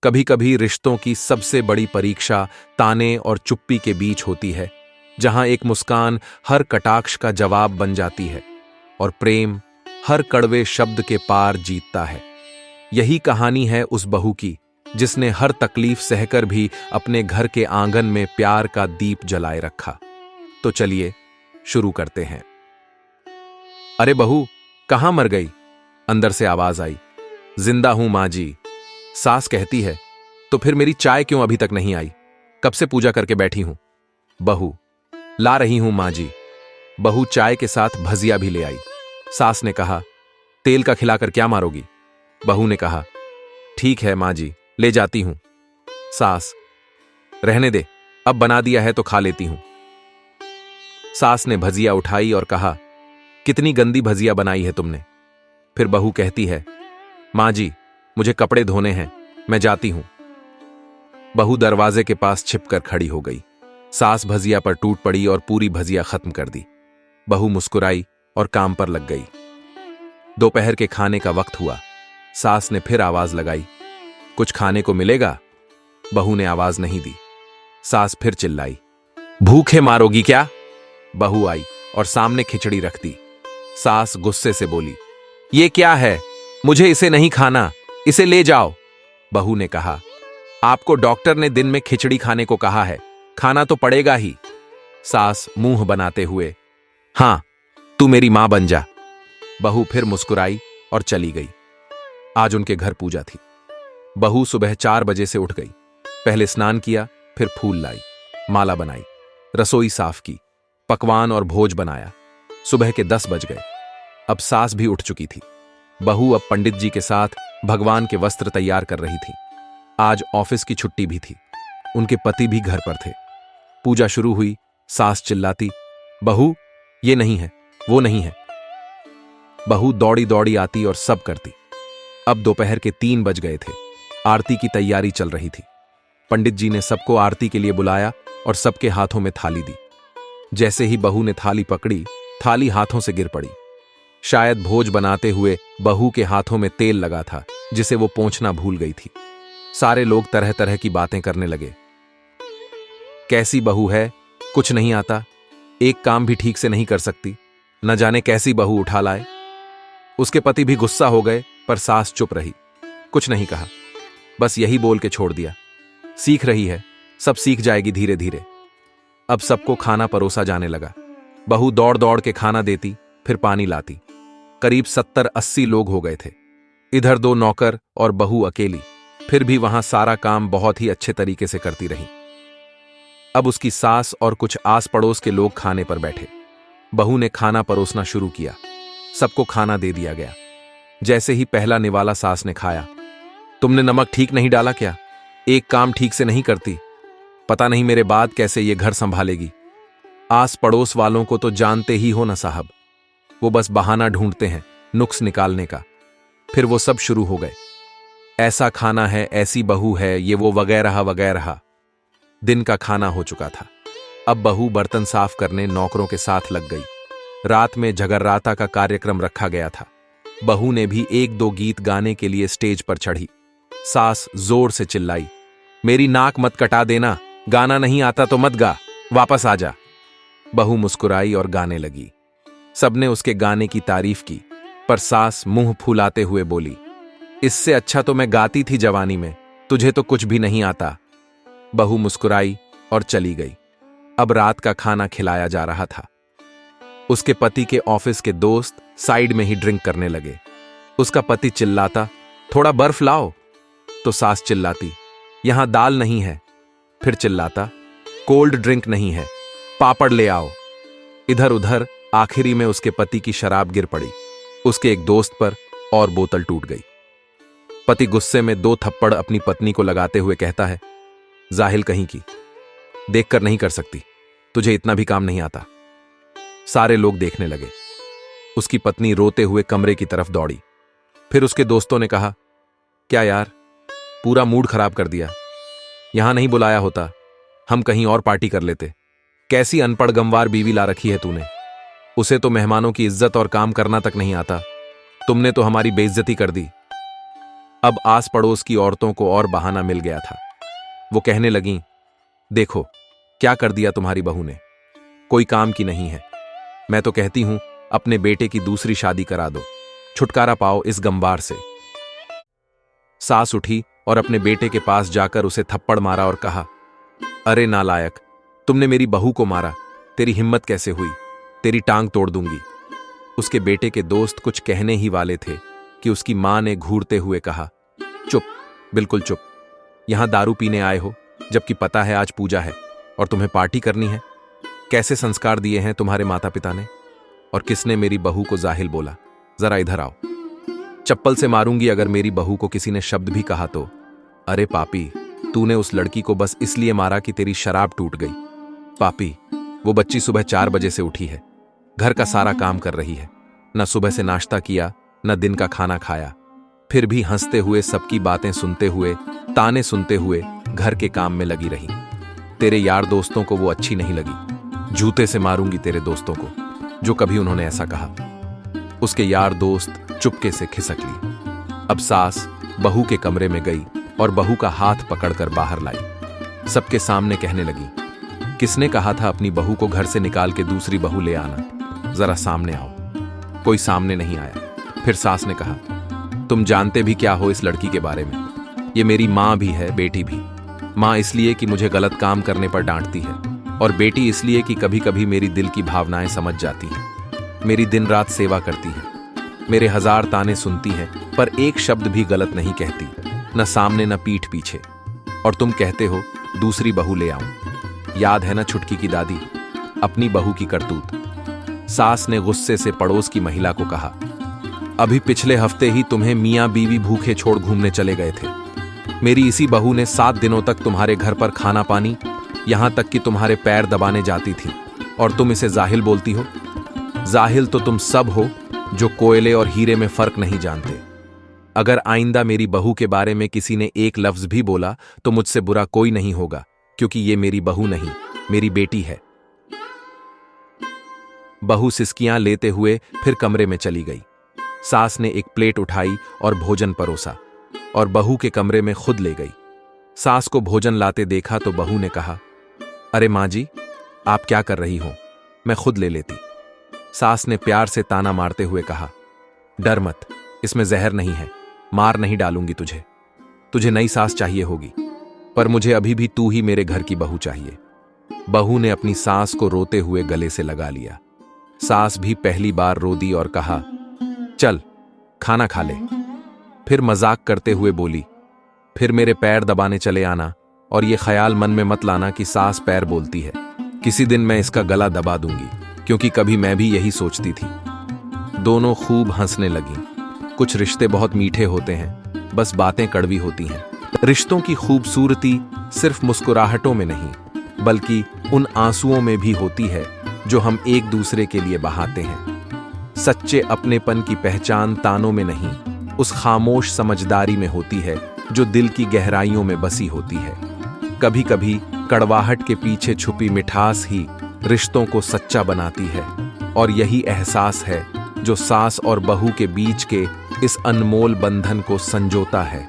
कभी कभी रिश्तों की सबसे बड़ी परीक्षा ताने और चुप्पी के बीच होती है, जहां एक मुस्कान हर कटाक्ष का जवाब बन जाती है और प्रेम हर कड़वे शब्द के पार जीतता है। यही कहानी है उस बहू की जिसने हर तकलीफ सहकर भी अपने घर के आंगन में प्यार का दीप जलाए रखा। तो चलिए शुरू करते हैं। अरे बहू, कहां मर गई? अंदर से आवाज आई। जिंदा हूं मां जी, सास कहती है। तो फिर मेरी चाय क्यों अभी तक नहीं आई? कब से पूजा करके बैठी हूं। बहू, ला रही हूं मां जी। बहू चाय के साथ भजिया भी ले आई। सास ने कहा, तेल का खिलाकर क्या मारोगी? बहू ने कहा, ठीक है मां जी, ले जाती हूं। सास, रहने दे, अब बना दिया है तो खा लेती हूं। सास ने भजिया उठाई और कहा, कितनी गंदी भजिया बनाई है तुमने। फिर बहू कहती है, मां जी, मुझे कपड़े धोने हैं, मैं जाती हूं। बहू दरवाजे के पास छिपकर खड़ी हो गई। सास भजिया पर टूट पड़ी और पूरी भजिया खत्म कर दी। बहू मुस्कुराई और काम पर लग गई। दोपहर के खाने का वक्त हुआ। सास ने फिर आवाज लगाई, कुछ खाने को मिलेगा? बहू ने आवाज नहीं दी। सास फिर चिल्लाई, भूखे मारोगी क्या? बहू आई और सामने खिचड़ी रख दी। सास गुस्से से बोली, ये क्या है? मुझे इसे नहीं खाना, इसे ले जाओ। बहू ने कहा, आपको डॉक्टर ने दिन में खिचड़ी खाने को कहा है, खाना तो पड़ेगा ही। सास मुंह बनाते हुए, हां, तू मेरी मां बन जा। बहू फिर मुस्कुराई और चली गई। आज उनके घर पूजा थी। बहू सुबह 4 बजे से उठ गई। पहले स्नान किया, फिर फूल लाई, माला बनाई, रसोई साफ की, पकवान और भोज बनाया। सुबह के 10 बज गए। अब सास भी उठ चुकी थी। बहू अब पंडित जी के साथ भगवान के वस्त्र तैयार कर रही थी। आज ऑफिस की छुट्टी भी थी। उनके पति भी घर पर थे। पूजा शुरू हुई। सास चिल्लाती, बहू, ये नहीं है, वो नहीं है। बहू दौड़ी दौड़ी आती और सब करती। अब दोपहर के 3 बज गए थे। आरती की तैयारी चल रही थी। पंडित जी ने सबको आरती के लिए बुलाया और सबके हाथों में थाली दी। जैसे ही बहू ने थाली पकड़ी, थाली हाथों से गिर पड़ी। शायद भोज बनाते हुए बहू के हाथों में तेल लगा था, जिसे वो पोंछना भूल गई थी। सारे लोग तरह तरह की बातें करने लगे। कैसी बहू है, कुछ नहीं आता, एक काम भी ठीक से नहीं कर सकती, न जाने कैसी बहू उठा लाए। उसके पति भी गुस्सा हो गए, पर सास चुप रही, कुछ नहीं कहा, बस यही बोल के छोड़ दिया, सीख रही है, सब सीख जाएगी धीरे धीरे। अब सबको खाना परोसा जाने लगा। बहू दौड़ दौड़ के खाना देती, फिर पानी लाती। करीब 70-80 लोग हो गए थे। इधर 2 नौकर और बहू अकेली, फिर भी वहां सारा काम बहुत ही अच्छे तरीके से करती रही। अब उसकी सास और कुछ आस पड़ोस के लोग खाने पर बैठे। बहू ने खाना परोसना शुरू किया। सबको खाना दे दिया गया। जैसे ही पहला निवाला सास ने खाया, तुमने नमक ठीक नहीं डाला क्या? एक काम ठीक से नहीं करती, पता नहीं मेरे बाद कैसे ये घर संभालेगी। आस पड़ोस वालों को तो जानते ही हो ना साहब, वो बस बहाना ढूंढते हैं नुक्स निकालने का। फिर वो सब शुरू हो गए, ऐसा खाना है, ऐसी बहू है, ये वो वगैरह वगैरह। दिन का खाना हो चुका था। अब बहू बर्तन साफ करने नौकरों के साथ लग गई। रात में जगर्राता का कार्यक्रम रखा गया था। बहू ने भी 1-2 गीत गाने के लिए स्टेज पर चढ़ी। सास जोर से चिल्लाई, मेरी नाक मत कटा देना, गाना नहीं आता तो मत गा, वापस आ जा। बहू मुस्कुराई और गाने लगी। सबने उसके गाने की तारीफ की, पर सास मुंह फुलाते हुए बोली, इससे अच्छा तो मैं गाती थी जवानी में, तुझे तो कुछ भी नहीं आता। बहू मुस्कुराई और चली गई। अब रात का खाना खिलाया जा रहा था। उसके पति के ऑफिस के दोस्त साइड में ही ड्रिंक करने लगे। उसका पति चिल्लाता, थोड़ा बर्फ लाओ, तो सास चिल्लाती, यहां दाल नहीं है। फिर चिल्लाता, कोल्ड ड्रिंक नहीं है, पापड़ ले आओ। इधर उधर आखिरी में उसके पति की शराब गिर पड़ी उसके एक दोस्त पर और बोतल टूट गई। पति गुस्से में 2 थप्पड़ अपनी पत्नी को लगाते हुए कहता है, जाहिल कहीं की, देखकर नहीं कर सकती, तुझे इतना भी काम नहीं आता। सारे लोग देखने लगे। उसकी पत्नी रोते हुए कमरे की तरफ दौड़ी। फिर उसके दोस्तों ने कहा, क्या यार, पूरा मूड खराब कर दिया, यहां नहीं बुलाया होता, हम कहीं और पार्टी कर लेते। कैसी अनपढ़ गंवार बीवी ला रखी है तूने, उसे तो मेहमानों की इज्जत और काम करना तक नहीं आता, तुमने तो हमारी बेइज्जती कर दी। अब आस पड़ोस की औरतों को और बहाना मिल गया था। वो कहने लगीं, देखो क्या कर दिया तुम्हारी बहू ने, कोई काम की नहीं है। मैं तो कहती हूं अपने बेटे की दूसरी शादी करा दो, छुटकारा पाओ इस गंवार से। सास उठी और अपने बेटे के पास जाकर उसे थप्पड़ मारा और कहा, अरे नालायक, तुमने मेरी बहू को मारा, तेरी हिम्मत कैसे हुई, तेरी टांग तोड़ दूंगी। उसके बेटे के दोस्त कुछ कहने ही वाले थे कि उसकी मां ने घूरते हुए कहा, चुप, बिल्कुल चुप। यहां दारू पीने आए हो जबकि पता है आज पूजा है और तुम्हें पार्टी करनी है। कैसे संस्कार दिए हैं तुम्हारे माता पिता ने? और किसने मेरी बहू को जाहिल बोला? जरा इधर आओ, चप्पल से मारूंगी अगर मेरी बहू को किसी ने शब्द भी कहा तो। अरे पापी, तूने उस लड़की को बस इसलिए मारा कि तेरी शराब टूट गई। पापी, वो बच्ची सुबह 4 बजे से उठी है, घर का सारा काम कर रही है, न सुबह से नाश्ता किया न दिन का खाना खाया, फिर भी हंसते हुए सबकी बातें सुनते हुए, ताने सुनते हुए घर के काम में लगी रही। तेरे यार दोस्तों को वो अच्छी नहीं लगी, जूते से मारूंगी तेरे दोस्तों को जो कभी उन्होंने ऐसा कहा। उसके यार दोस्त चुपके से खिसक ली। अब सास बहू के कमरे में गई और बहू का हाथ पकड़कर बाहर लाई। सबके सामने कहने लगी, किसने कहा था अपनी बहू को घर से निकाल के दूसरी बहू ले आना? जरा सामने आओ। कोई सामने नहीं आया। फिर सास ने कहा, तुम जानते भी क्या हो इस लड़की के बारे में? ये मेरी माँ भी है, बेटी भी। माँ इसलिए कि मुझे गलत काम करने पर डांटती है, और बेटी इसलिए कि कभी कभी मेरी दिल की भावनाएं समझ जाती है। मेरी दिन रात सेवा करती है, मेरे 1000 ताने सुनती है, पर एक शब्द भी गलत नहीं कहती, न सामने न पीठ पीछे। और तुम कहते हो दूसरी बहू ले आऊं। याद है ना छुटकी की दादी, अपनी बहू की करतूत। सास ने गुस्से से पड़ोस की महिला को कहा, अभी पिछले हफ्ते ही तुम्हें मियां बीवी भूखे छोड़ घूमने चले गए थे। मेरी इसी बहू ने 7 दिनों तक तुम्हारे घर पर खाना पानी, यहां तक कि तुम्हारे पैर दबाने जाती थी, और तुम इसे जाहिल बोलती हो। जाहिल तो तुम सब हो जो कोयले और हीरे में फर्क नहीं जानते। अगर आइंदा मेरी बहू के बारे में किसी ने एक लफ्ज भी बोला तो मुझसे बुरा कोई नहीं होगा, क्योंकि ये मेरी बहू नहीं, मेरी बेटी है। बहू सिसकियां लेते हुए फिर कमरे में चली गई। सास ने एक प्लेट उठाई और भोजन परोसा और बहू के कमरे में खुद ले गई। सास को भोजन लाते देखा तो बहू ने कहा, अरे माँ जी, आप क्या कर रही हो, मैं खुद ले लेती। सास ने प्यार से ताना मारते हुए कहा, डर मत, इसमें जहर नहीं है, मार नहीं डालूंगी तुझे। तुझे नई सास चाहिए होगी, पर मुझे अभी भी तू ही मेरे घर की बहू चाहिए। बहू ने अपनी सास को रोते हुए गले से लगा लिया। सास भी पहली बार रो दी और कहा, चल खाना खा ले। फिर मजाक करते हुए बोली, फिर मेरे पैर दबाने चले आना, और ये ख्याल मन में मत लाना कि सास पैर बोलती है। किसी दिन मैं इसका गला दबा दूंगी, क्योंकि कभी मैं भी यही सोचती थी। दोनों खूब हंसने लगीं। कुछ रिश्ते बहुत मीठे होते हैं, बस बातें कड़वी होती हैं। रिश्तों की खूबसूरती सिर्फ मुस्कुराहटों में नहीं, बल्कि उन आंसुओं में भी होती है जो हम एक दूसरे के लिए बहाते हैं। सच्चे अपनेपन की पहचान तानों में नहीं, उस खामोश समझदारी में होती है जो दिल की गहराइयों में बसी होती है। कभी कभी कड़वाहट के पीछे छुपी मिठास ही रिश्तों को सच्चा बनाती है, और यही एहसास है जो सास और बहू के बीच के इस अनमोल बंधन को संजोता है।